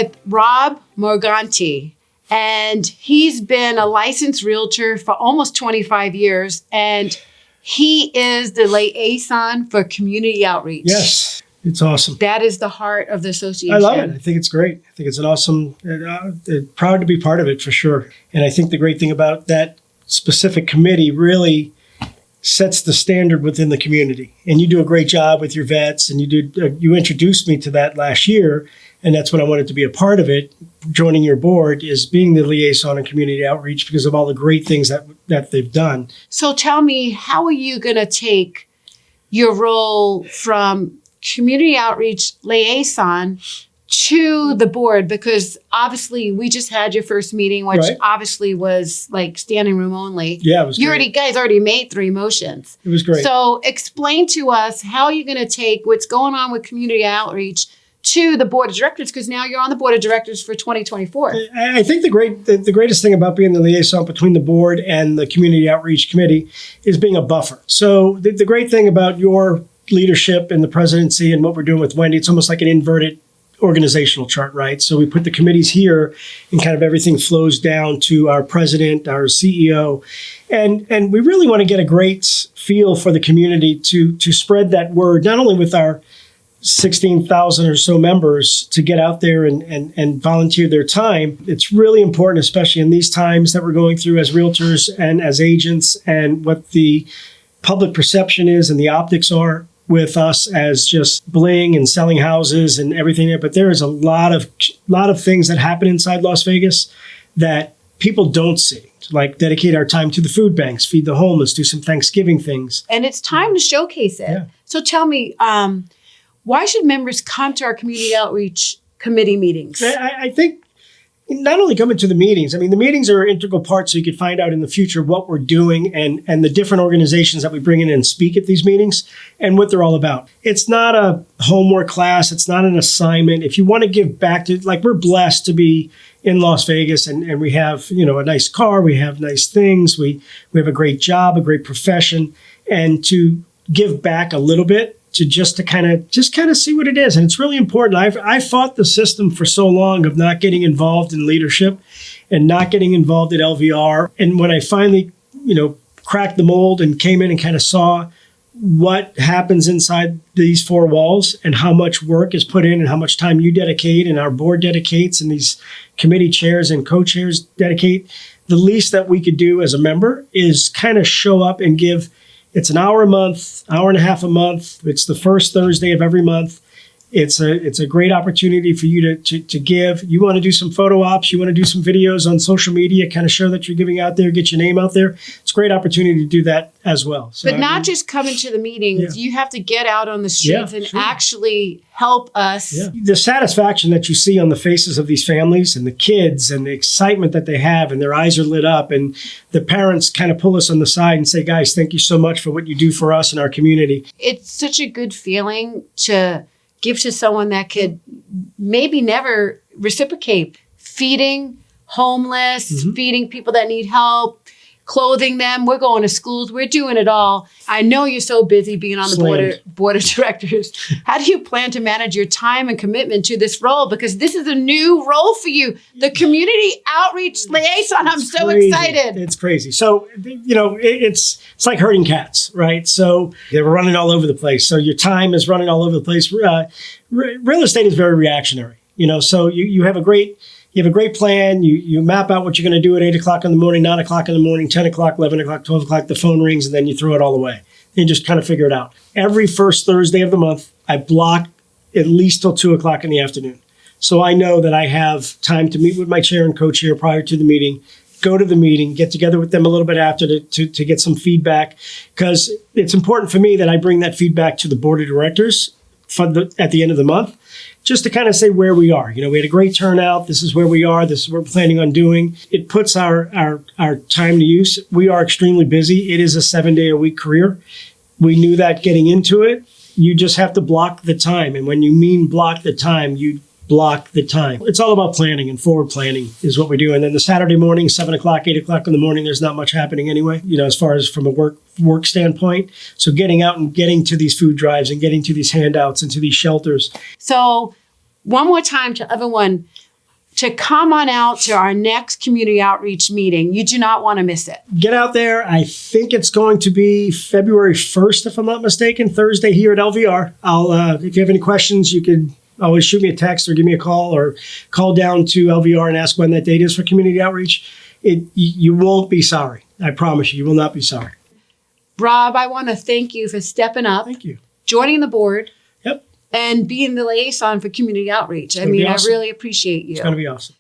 with Rob Morganti, and he's been a licensed realtor for almost 25 years, and he is the liaison for community outreach. Yes, it's awesome. That is the heart of the association. I love it. I think it's great. I think it's an awesome, proud to be part of it for sure. And I think the great thing about that specific committee really sets the standard within the community. And you do a great job with your vets, and you introduced me to that last year. And that's when I wanted to be a part of it. Joining your board is being the liaison and community outreach because of all the great things that they've done. So tell me, how are you going to take your role from community outreach liaison to the board? Because obviously we just had your first meeting, which obviously was like standing room only. Yeah, it was great. You guys already made 3 motions. It was great. So explain to us how you're going to take what's going on with community outreach to the board of directors, because now you're on the board of directors for 2024. I think the greatest thing about being the liaison between the board and the community outreach committee is being a buffer. So the great thing about your leadership and the presidency and what we're doing with Wendy, it's almost like an inverted organizational chart, right? So we put the committees here and kind of everything flows down to our president, our CEO. And we really want to get a great feel for the community to spread that word, not only with our 16,000 or so members to get out there and volunteer their time. It's really important, especially in these times that we're going through as realtors and as agents, and what the public perception is and the optics are with us as just bling and selling houses and everything. But there is a lot of things that happen inside Las Vegas that people don't see, like dedicate our time to the food banks, feed the homeless, do some Thanksgiving things. And it's time to showcase it. Yeah. So tell me, why should members come to our community outreach committee meetings? I think not only coming to the meetings, I mean, the meetings are an integral part so you could find out in the future what we're doing and the different organizations that we bring in and speak at these meetings and what they're all about. It's not a homework class. It's not an assignment. If you want to give back to, like, we're blessed to be in Las Vegas and we have, a nice car, we have nice things, we have a great job, a great profession, and to give back a little bit to kind of see what it is. And it's really important. I fought the system for so long of not getting involved in leadership and not getting involved at LVR. And when I finally, cracked the mold and came in and kind of saw what happens inside these 4 walls and how much work is put in and how much time you dedicate and our board dedicates and these committee chairs and co-chairs dedicate, the least that we could do as a member is kind of show up and give. It's an hour a month, hour and a half a month. It's the first Thursday of every month. It's a great opportunity for you to give. You want to do some photo ops. You want to do some videos on social media, kind of show that you're giving out there, get your name out there. It's a great opportunity to do that as well. So, but not just coming to the meetings. Yeah. You have to get out on the streets and actually help us. Yeah. The satisfaction that you see on the faces of these families and the kids and the excitement that they have and their eyes are lit up, and the parents kind of pull us on the side and say, guys, thank you so much for what you do for us and our community. It's such a good feeling to give to someone that could maybe never reciprocate. Feeding homeless, feeding people that need help, clothing them. We're going to schools. We're doing it all. I know you're so busy being on the board of directors. How do you plan to manage your time and commitment to this role? Because this is a new role for you, the community outreach liaison. I'm so excited. It's crazy. So, it's like herding cats, right? So they were running all over the place. So your time is running all over the place. Real estate is very reactionary, so you have a great plan. You map out what you're going to do at 8 o'clock in the morning, 9 o'clock in the morning, 10 o'clock, 11 o'clock, 12 o'clock, the phone rings, and then you throw it all away. And you just kind of figure it out. Every first Thursday of the month, I block at least till 2 o'clock in the afternoon. So I know that I have time to meet with my chair and co-chair prior to the meeting, go to the meeting, get together with them a little bit after to get some feedback, because it's important for me that I bring that feedback to the board of directors at the end of the month, just to kind of say where we are. We had a great turnout. This is where we are. This is what we're planning on doing. It puts our time to use. We are extremely busy. It is a 7-day-a-week career. We knew that getting into it. You just have to block the time. And when you mean block the time, you block the time. It's all about planning, and forward planning is what we do. And then the Saturday morning, 7 o'clock, 8 o'clock in the morning, there's not much happening anyway, as far as from a work standpoint. So getting out and getting to these food drives and getting to these handouts and to these shelters. So one more time to everyone, to come on out to our next community outreach meeting. You do not want to miss it. Get out there. I think it's going to be February 1st, if I'm not mistaken, Thursday here at LVR. If you have any questions, you could always shoot me a text or give me a call or call down to LVR and ask when that date is for community outreach. You won't be sorry. I promise you, you will not be sorry. Rob, I want to thank you for stepping up. Thank you. Joining the board. Yep. And being the liaison for community outreach. I awesome. really appreciate you. It's going to be awesome.